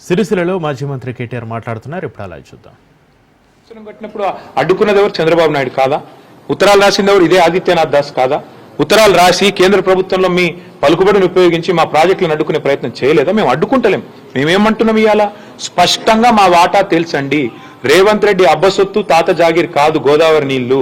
సిరిసిల్లలో మాజీ మంత్రి కేటీఆర్ మాట్లాడుతున్నారు. ఇప్పుడు అలా చూద్దాం. కట్టినప్పుడు అడ్డుకున్నది ఎవరు? చంద్రబాబు నాయుడు కాదా? ఉత్తరాలు రాసింది ఎవరు? ఇదే ఆదిత్యనాథ్ దాస్ కాదా? ఉత్తరాలు రాసి కేంద్ర ప్రభుత్వంలో మీ పలుకుబడిని ఉపయోగించి మా ప్రాజెక్టులను అడ్డుకునే ప్రయత్నం చేయలేదా? మేము అడ్డుకుంటలేం. మేమేమంటున్నాం? ఇవాళ స్పష్టంగా మా వాటా తెలుసండి. రేవంత్ రెడ్డి అబ్బసొత్తు తాత జాగీర్ కాదు గోదావరి నీళ్లు.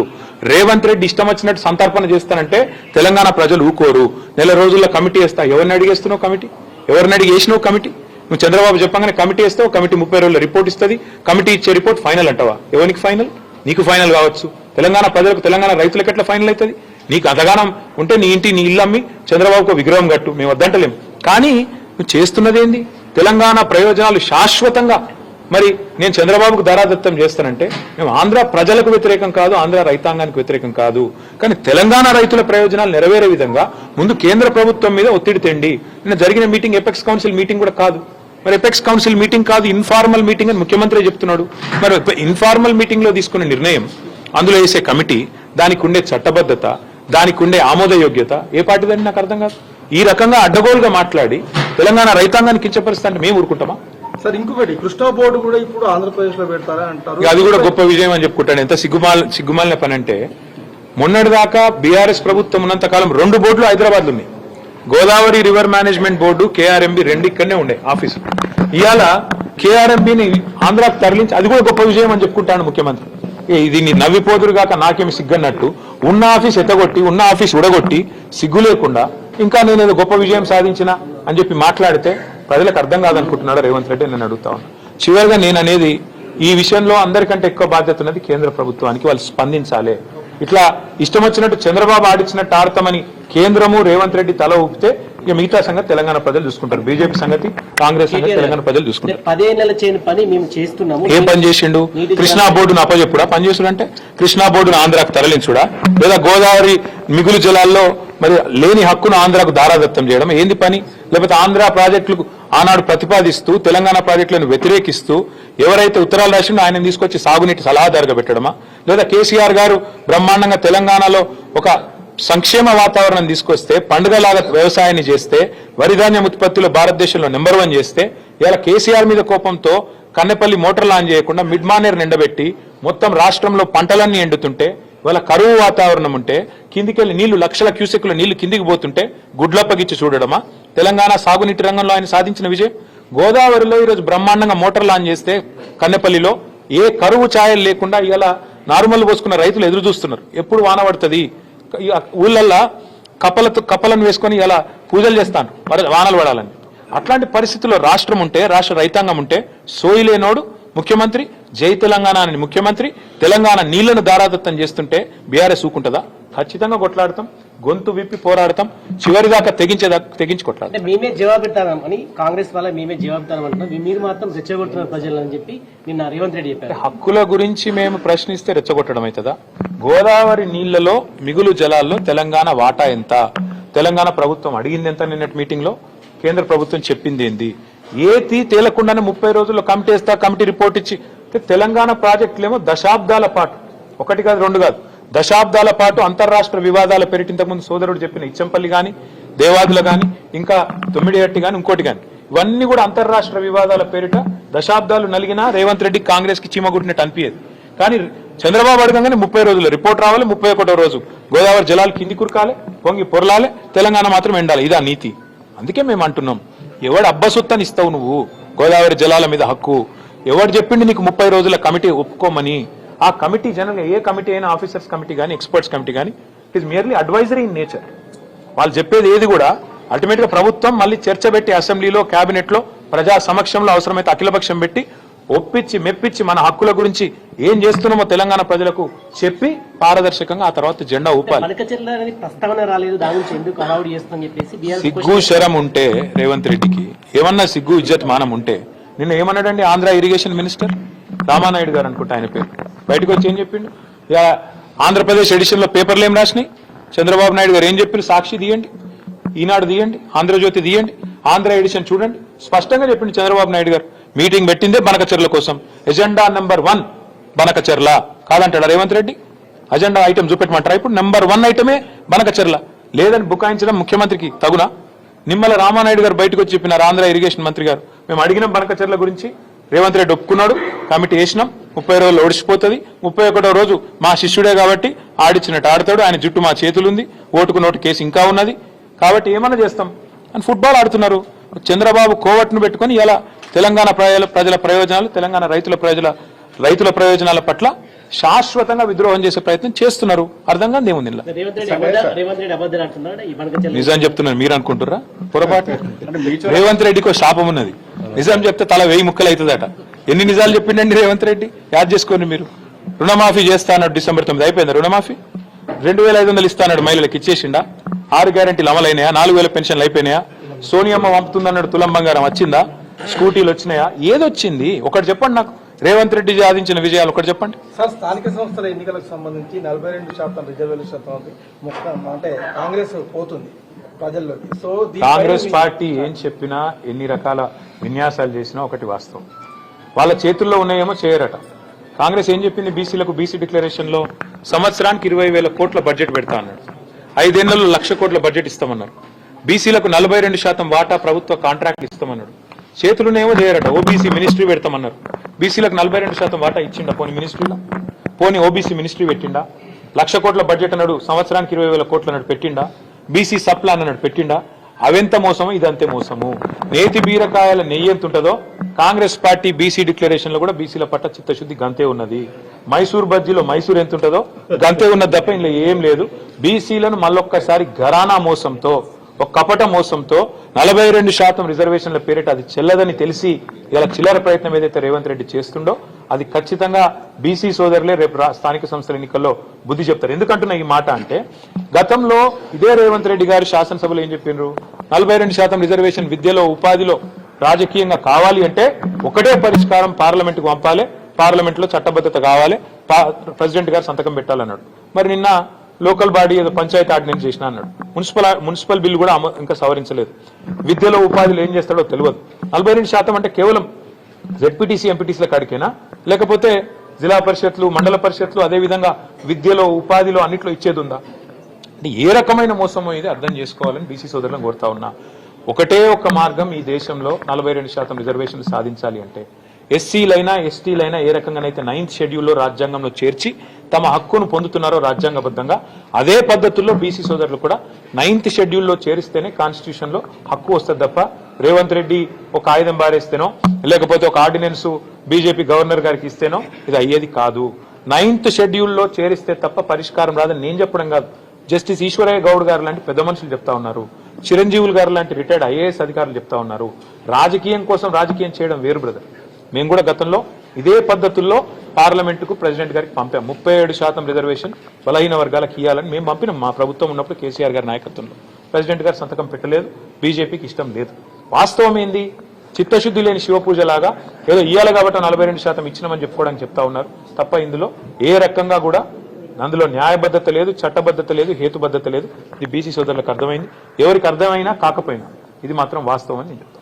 రేవంత్ రెడ్డి ఇష్టం వచ్చినట్టు సంతర్పణ చేస్తానంటే తెలంగాణ ప్రజలు ఊకోరు. నెల రోజుల్లో కమిటీ వేస్తా. ఎవరిని అడిగేస్తున్నావు కమిటీ? ఎవరిని అడిగి వేసినావు కమిటీ? నువ్వు చంద్రబాబు చెప్పగానే కమిటీ వేస్తావు. కమిటీ 30 రోజుల్లో రిపోర్ట్ ఇస్తుంది. కమిటీ ఇచ్చే రిపోర్ట్ ఫైనల్ అంటావా? ఎవరికి ఫైనల్? నీకు ఫైనల్ కావచ్చు. తెలంగాణ ప్రజలకు, తెలంగాణ రైతులకు ఎట్లా ఫైనల్ అవుతుంది? నీకు అంతగానం ఉంటే నీ ఇంటి నీ ఇల్లు అమ్మి చంద్రబాబుకు విగ్రహం కట్టు, మేము వద్దంటలేం. కానీ నువ్వు చేస్తున్నది ఏంది? తెలంగాణ ప్రయోజనాలు శాశ్వతంగా మరి నేను చంద్రబాబుకు ధారాదత్తం చేస్తానంటే మేము ఆంధ్ర ప్రజలకు వ్యతిరేకం కాదు, ఆంధ్ర రైతాంగానికి వ్యతిరేకం కాదు. కానీ తెలంగాణ రైతుల ప్రయోజనాలు నెరవేరే విధంగా ముందు కేంద్ర ప్రభుత్వం మీద ఒత్తిడి తెండి. నిన్న జరిగిన మీటింగ్ ఎపెక్స్ కౌన్సిల్ మీటింగ్ కూడా కాదు. మరి ఎపెక్స్ కౌన్సిల్ మీటింగ్ కాదు, ఇన్ఫార్మల్ మీటింగ్ అని ముఖ్యమంత్రి చెప్తున్నాడు. మరి ఇన్ఫార్మల్ మీటింగ్ లో తీసుకున్న నిర్ణయం, అందులో వేసే కమిటీ, దానికి ఉండే చట్టబద్ధత, దానికి ఉండే ఆమోదయోగ్యత ఏ పార్టీదని నాకు అర్థం కాదు. ఈ రకంగా అడ్డగోలుగా మాట్లాడి తెలంగాణ రైతాంగాన్ని కించపరిస్తా అంటే మేము ఊరుకుంటామా? సార్ ఇంకొకటి, కృష్ణా బోర్డు కూడా ఇప్పుడు ఆంధ్రప్రదేశ్ లో పెడతారా అంటారు. అది కూడా గొప్ప విజయం అని చెప్పుకుంటాను. ఎంత సిగ్గుమాలిన పని అంటే, మొన్నటిదాకా బీఆర్ఎస్ ప్రభుత్వం ఉన్నంత కాలం 2 బోర్డులు హైదరాబాద్ లో ఉన్నాయి. Godavari river management board, KRMB 2 ఇక్కడనే ఉండే ఆఫీసు. ఇవాళ కేఆర్ఎంబిని ఆంధ్రాకు తరలించి, అది కూడా గొప్ప విజయం అని చెప్పుకుంటాను ముఖ్యమంత్రి. ఇది నవ్విపోదురు కాక నాకేమి సిగ్గన్నట్టు ఉన్న ఆఫీస్ ఎత్తగొట్టి, ఉన్న ఆఫీస్ ఉడగొట్టి, సిగ్గు లేకుండా ఇంకా నేనేదో గొప్ప విజయం సాధించిన అని చెప్పి మాట్లాడితే ప్రజలకు అర్థం కాదనుకుంటున్నాడు రేవంత్ రెడ్డి. నేను అడుగుతా ఉన్నా. చివరిగా నేను అనేది, ఈ విషయంలో అందరికంటే ఎక్కువ బాధ్యత ఉన్నది కేంద్ర ప్రభుత్వానికి. వాళ్ళు స్పందించాలి. ఇట్లా ఇష్టం వచ్చినట్టు చంద్రబాబు ఆడిచ్చినట్టు ఆడతామని కేంద్రము రేవంత్ రెడ్డి తల ఊపితే ఇక మిగతా సంగతి తెలంగాణ ప్రజలు చూసుకుంటారు. బీజేపీ సంగతి, కాంగ్రెస్ సంగతి తెలంగాణ ప్రజలు చూసుకుంటారు. 10 ఏళ్ల చేయని పని మేము చేస్తున్నాము. ఏం పని చేసిండు? కృష్ణా బోర్డును అప్పచెప్పుడా? పని చేసుడంటే కృష్ణా బోర్డును ఆంధ్రాకు తరలించుడా? లేదా గోదావరి మిగులు జలాల్లో మరి లేని హక్కును ఆంధ్రాకు దారాదత్తం చేయడం ఏంది పని? లేకపోతే ఆంధ్ర ప్రాజెక్టులకు ఆనాడు ప్రతిపాదిస్తూ తెలంగాణ ప్రాజెక్టులను వ్యతిరేకిస్తూ ఎవరైతే ఉత్తరాలు రాసిండో ఆయన తీసుకొచ్చి సాగునీటి సలహాదారుగా పెట్టడమా? లేదా కేసీఆర్ గారు బ్రహ్మాండంగా తెలంగాణలో ఒక సంక్షేమ వాతావరణం తీసుకొస్తే, పండుగలాగా వ్యవసాయాన్ని చేస్తే, వరిధాన్యం ఉత్పత్తిలో భారతదేశంలో నెంబర్ 1 చేస్తే, ఇలా కేసీఆర్ మీద కోపంతో కన్నెపల్లి మోటార్ లాంచ్ చేయకుండా మిడ్ మానేర్ నిండబెట్టి మొత్తం రాష్ట్రంలో పంటలన్నీ ఎండుతుంటే, ఇవాళ కరువు వాతావరణం ఉంటే, కిందికెళ్ళి నీళ్లు లక్షల క్యూసెక్ల నీళ్లు కిందికి పోతుంటే గుడ్లప్పగిచ్చి చూడడమా తెలంగాణ సాగునీటి రంగంలో ఆయన సాధించిన విజయం? గోదావరిలో ఈరోజు బ్రహ్మాండంగా మోటార్ లాంచ్ చేస్తే కన్నెపల్లిలో ఏ కరువు ఛాయలు లేకుండా ఇలా నార్మల్ పోసుకున్న రైతులు ఎదురు చూస్తున్నారు. ఎప్పుడు వాన పడుతుంది? ఊళ్ళల్లా కప్పలను వేసుకొని ఇలా పూజలు చేస్తాను వానలు పడాలని. అట్లాంటి పరిస్థితుల్లో రాష్ట్రం ఉంటే, రాష్ట్ర రైతాంగం ఉంటే, సోయిలేనోడు ముఖ్యమంత్రి, జై తెలంగాణ అని ముఖ్యమంత్రి తెలంగాణ నీళ్లను దారాదత్తం చేస్తుంటే బీఆర్ఎస్ ఊకుంటుందా? ఖచ్చితంగా కొట్లాడతాం, గొంతు విప్పి పోరాడతాం, చివరిదాకా తెగించి కొట్లాడతాం. మేమే జవాబిస్తామని కాంగ్రెస్ వాళ్ళ మేమే జవాబిస్తామంటున్నాం. మీరు మాత్రం రెచ్చగొడుతున్నారు ప్రజలని చెప్పి నిన్న రేవంత్ రెడ్డి చెప్పారు. హక్కుల గురించి మేము ప్రశ్నిస్తే రెచ్చగొట్టడం అవుతుందా? గోదావరి నీళ్లలో మిగులు జలాల్లో తెలంగాణ వాటా ఎంత? తెలంగాణ ప్రభుత్వం అడిగింది ఎంత? నిన్నటి మీటింగ్ లో కేంద్ర ప్రభుత్వం చెప్పింది ఏంది? ఏది తేలకుండానే 30 రోజుల్లో కమిటీ వేస్తా, కమిటీ రిపోర్ట్ ఇచ్చి. తెలంగాణ ప్రాజెక్టులేమో దశాబ్దాల పాటు, 1 కాదు 2 కాదు, దశాబ్దాల పాటు అంతర్రాష్ట్ర వివాదాల పేరిట ఇంతకుముందు సోదరుడు చెప్పిన ఇచ్చంపల్లి గాని, దేవాదుల గాని, ఇంకా తొమ్మిడిగట్టి గాని, ఇంకోటి గాని, ఇవన్నీ కూడా అంతర్రాష్ట్ర వివాదాల పేరిట దశాబ్దాలు నలిగినా రేవంత్ రెడ్డి కాంగ్రెస్ కి చీమగుట్టినట్టు అనిపించేది. కానీ చంద్రబాబు అడగంగానే 30 రోజుల్లో రిపోర్ట్ రావాలి, 31వ రోజు గోదావరి జలాలు కింది కురకాలి, పొంగి పొరలాలి, తెలంగాణ మాత్రం ఎండాలి. ఇదా నీతి? అందుకే మేము అంటున్నాం, ఎవడు అబ్బసొత్తని ఇస్తావు నువ్వు గోదావరి జలాల మీద హక్కు? ఎవడు చెప్పిండి నీకు 30 రోజుల కమిటీ ఒప్పుకోమని? ఆ కమిటీ జనరల్గా ఏ కమిటీ అయినా, ఆఫీసర్స్ కమిటీ కానీ, ఎక్స్పర్ట్స్ కమిటీ కానీ, it is merely advisory in nature. వాళ్ళు చెప్పేది ఏది కూడా అల్టిమేట్ గా ప్రభుత్వం మళ్ళీ చర్చ పెట్టి అసెంబ్లీలో, కేబినెట్ లో, ప్రజా సమక్షంలో అవసరమైతే అఖిలపక్షం పెట్టి ఒప్పించి మెప్పించి మన హక్కుల గురించి ఏం చేస్తున్నామో తెలంగాణ ప్రజలకు చెప్పి పారదర్శకంగా ఆ తర్వాత జెండా ఊపాలి. సిగ్గు శరం ఉంటే రేవంత్ రెడ్డికి, ఏమన్నా సిగ్గు ఇజ్జత్ మానం ఉంటే, నిన్న ఏమన్నాడండి ఆంధ్ర ఇరిగేషన్ మినిస్టర్ రామానాయుడు గారు అనుకుంటా ఆయన పేరు, బయటకు వచ్చి ఏం చెప్పిండు? ఆంధ్రప్రదేశ్ ఎడిషన్ లో పేపర్లు ఏం రాసినాయి? చంద్రబాబు నాయుడు గారు ఏం చెప్పారు? సాక్షి తీయండి, ఈనాడు తీయండి, ఆంధ్రజ్యోతి తీయండి, ఆంధ్ర ఎడిషన్ చూడండి. స్పష్టంగా చెప్పిండు చంద్రబాబు నాయుడు గారు. మీటింగ్ పెట్టిందే బనకచెర్ల కోసం. ఎజెండా నెంబర్ 1 బనకచెర్ల కాదంటాడా రేవంత్ రెడ్డి? అజెండా ఐటమ్ చూపెట్టమంటారా? ఇప్పుడు నెంబర్ 1 ఐటమే బనకచెర్ల. లేదని బుకాయించడం ముఖ్యమంత్రికి తగునా? నిమ్మల రామానాయుడు గారు బయటకు వచ్చి చెప్పినారు, ఆంధ్ర ఇరిగేషన్ మంత్రి గారు. మేము అడిగినాం బనకచెర్ల గురించి, రేవంత్ రెడ్డి ఒప్పుకున్నాడు, కమిటీ వేసినాం, 30 రోజుల్లో ఓడిచిపోతుంది, 31వ రోజు మా శిష్యుడే కాబట్టి ఆడిచ్చినట్టు ఆడతాడు, ఆయన జుట్టు మా చేతులుంది, ఓటుకు నోటు కేసు ఇంకా ఉన్నది, కాబట్టి ఏమన్నా చేస్తాం అని ఫుట్బాల్ ఆడుతున్నారు. చంద్రబాబు కోవట్ను పెట్టుకుని ఇలా తెలంగాణ ప్రజల ప్రయోజనాలు, తెలంగాణ రైతుల ప్రయోజనాల పట్ల శాశ్వతంగా విద్రోహం చేసే ప్రయత్నం చేస్తున్నారు. అర్థం కాదు ఏముంది ఇలా. రేవంత్ రెడ్డి అబద్ధాలు అంటున్నాడు ఈ బనకచెర్ల నిజం చెప్తున్నారు, మీరు అనుకుంటుర్రా? పొరపాటు. రేవంత్ రెడ్డికి శాపం ఉన్నది, నిజం చెప్తే తల 1000 ముక్కలు అవుతుందట. ఎన్ని నిజాలు చెప్పిండండి రేవంత్ రెడ్డి, యాద్ చేసుకోండి మీరు. రుణమాఫీ చేస్తా అన్నాడు December 9, అయిపోయిందా రుణమాఫీ? 2500 ఇస్తా అన్నాడు, మహిళలకు ఇచ్చేసిండా? 6 గ్యారెంటీలు అమలైనాయా? 4000 పెన్షన్లు అయిపోయినాయా? సోనియమ్మ పంపుతుందన్నాడు, తులం బంగారం వచ్చిందా? స్కూటీలు వచ్చినాయా? ఏదొచ్చింది ఒకటి చెప్పండి నాకు. రేవంత్ రెడ్డి సాధించిన విజయాలు ఒకటి చెప్పండి సార్. స్థానిక సంస్థల ఎన్నికలకు సంబంధించి 42% రిజర్వేషన్ అంటే కాంగ్రెస్ పోతుంది ప్రజల్లోకి. సో కాంగ్రెస్ పార్టీ ఏం చెప్పినా, ఎన్ని రకాల విన్యాసాలు చేసినా ఒకటి వాస్తవం, వాళ్ళ చేతుల్లో ఉన్నాయేమో చేయరట. కాంగ్రెస్ ఏం చెప్పింది? బీసీలకు బీసీ డిక్లరేషన్ లో సంవత్సరానికి 20,000 కోట్ల బడ్జెట్ పెడతా అన్నాడు. 5 ఏళ్లలో 1,00,000 కోట్ల బడ్జెట్ ఇస్తామన్నారు. బీసీలకు 42% వాటా ప్రభుత్వ కాంట్రాక్ట్ ఇస్తామన్నాడు. చేతులునేమో చేయరట. ఓబీసీ మినిస్ట్రీ పెడతామన్నారు. బీసీలకు 42% వాటా ఇచ్చిండా? పోనీ మినిస్ట్రీలో, పోనీ ఓబీసీ మినిస్ట్రీ పెట్టిండా? 1,00,000 కోట్ల బడ్జెట్ అన్నాడు, సంవత్సరానికి 20,000 కోట్లు అన్నాడు, పెట్టిండా? బీసీ సప్లాన్ అన్నాడు, పెట్టిండా? అవెంత మోసము, ఇదంతే మోసము. నేతి బీరకాయల నెయ్యి ఎంత ఉంటుందో కాంగ్రెస్ పార్టీ బీసీ డిక్లరేషన్ లో కూడా బీసీల పట్ల చిత్తశుద్ధి గంతే ఉన్నది. మైసూర్ బజ్జీలో మైసూర్ ఎంత ఉంటుందో గంతే ఉన్నది తప్ప ఇందులో ఏం లేదు. బీసీలను మళ్ళొక్కసారి ఘరానా మోసంతో, ఒక కపట మోసంతో 42% రిజర్వేషన్ల పేరిట అది చెల్లదని తెలిసి ఇలా చిల్లర ప్రయత్నం ఏదైతే రేవంత్ రెడ్డి చేస్తుండో అది ఖచ్చితంగా బీసీ సోదరులే రేపు స్థానిక సంస్థల ఎన్నికల్లో బుద్ధి చెప్తారు. ఎందుకంటున్నా ఈ మాట అంటే, గతంలో ఇదే రేవంత్ రెడ్డి గారు శాసనసభలో ఏం చెప్పినారు? 42% రిజర్వేషన్ విద్యలో, ఉపాధిలో, రాజకీయంగా కావాలి అంటే ఒకటే పరిష్కారం, పార్లమెంట్కు పంపాలి, పార్లమెంట్ లో చట్టబద్ధత కావాలి, ప్రెసిడెంట్ గారు సంతకం పెట్టాలన్నాడు. మరి నిన్న లోకల్ బాడీ ఏదో పంచాయతీ ఆర్డినెన్స్ చేసిన అన్నాడు. మున్సిపల్ బిల్లు కూడా ఇంకా సవరించలేదు. విద్యలో, ఉపాధిలో ఏం చేస్తాడో తెలియదు. 42% అంటే కేవలం జెడ్పీటీసీ, ఎంపీటీసీల కాడికేనా, లేకపోతే జిల్లా పరిషత్లు, మండల పరిషత్లు, అదేవిధంగా విద్యలో, ఉపాధిలో అన్నిట్లో ఇచ్చేది ఉందా? అంటే ఏ రకమైన మోసమో ఇది అర్థం చేసుకోవాలని బీసీ సోదరులను కోరుతా ఉన్నా. ఒకటే ఒక మార్గం ఈ దేశంలో 42% రిజర్వేషన్లు సాధించాలి అంటే, ఎస్సీలైనా ఎస్టీలైనా ఏ రకంగానైతే 9th షెడ్యూల్లో రాజ్యాంగంలో చేర్చి తమ హక్కును పొందుతున్నారో రాజ్యాంగబద్ధంగా, అదే పద్ధతుల్లో బీసీ సోదరులు కూడా 9th షెడ్యూల్లో చేరిస్తేనే కాన్స్టిట్యూషన్ లో హక్కు వస్తుంది తప్ప రేవంత్ రెడ్డి ఒక ఆయుధం బారేస్తేనో, లేకపోతే ఒక ఆర్డినెన్స్ బీజేపీ గవర్నర్ గారికి ఇస్తేనో ఇది అయ్యేది కాదు. 9th షెడ్యూల్లో చేరిస్తే తప్ప పరిష్కారం రాదని నేను చెప్పడం కాదు, జస్టిస్ ఈశ్వరయ్య గౌడ్ గారు లాంటి పెద్ద మనుషులు చెప్తా ఉన్నారు, చిరంజీవులు గారు లాంటి రిటైర్డ్ ఐఏఎస్ అధికారులు చెప్తా ఉన్నారు. రాజకీయం కోసం రాజకీయం చేయడం వేరు బ్రదర్. మేము కూడా గతంలో ఇదే పద్ధతుల్లో పార్లమెంటుకు ప్రెసిడెంట్ గారికి పంపాం. 37% రిజర్వేషన్ బలహీన వర్గాలకు ఇవ్వాలని మేము పంపినాం. మా ప్రభుత్వం ఉన్నప్పుడు కేసీఆర్ గారి నాయకత్వంలో ప్రెసిడెంట్ గారు సంతకం పెట్టలేదు, బీజేపీకి ఇష్టం లేదు. వాస్తవం ఏంది? చిత్తశుద్ధి లేని శివపూజలాగా ఏదో ఇయ్యాలి కాబట్టి 42% ఇచ్చినామని చెప్పుకోవడానికి చెప్తా ఉన్నారు తప్ప ఇందులో ఏ రకంగా కూడా అందులో న్యాయబద్ధత లేదు, చట్టబద్ధత లేదు, హేతుబద్ధత లేదు. ఇది బీసీ సోదరులకు అర్థమైంది. ఎవరికి అర్థమైనా కాకపోయినా ఇది మాత్రం వాస్తవం అని నేను చెప్తాను.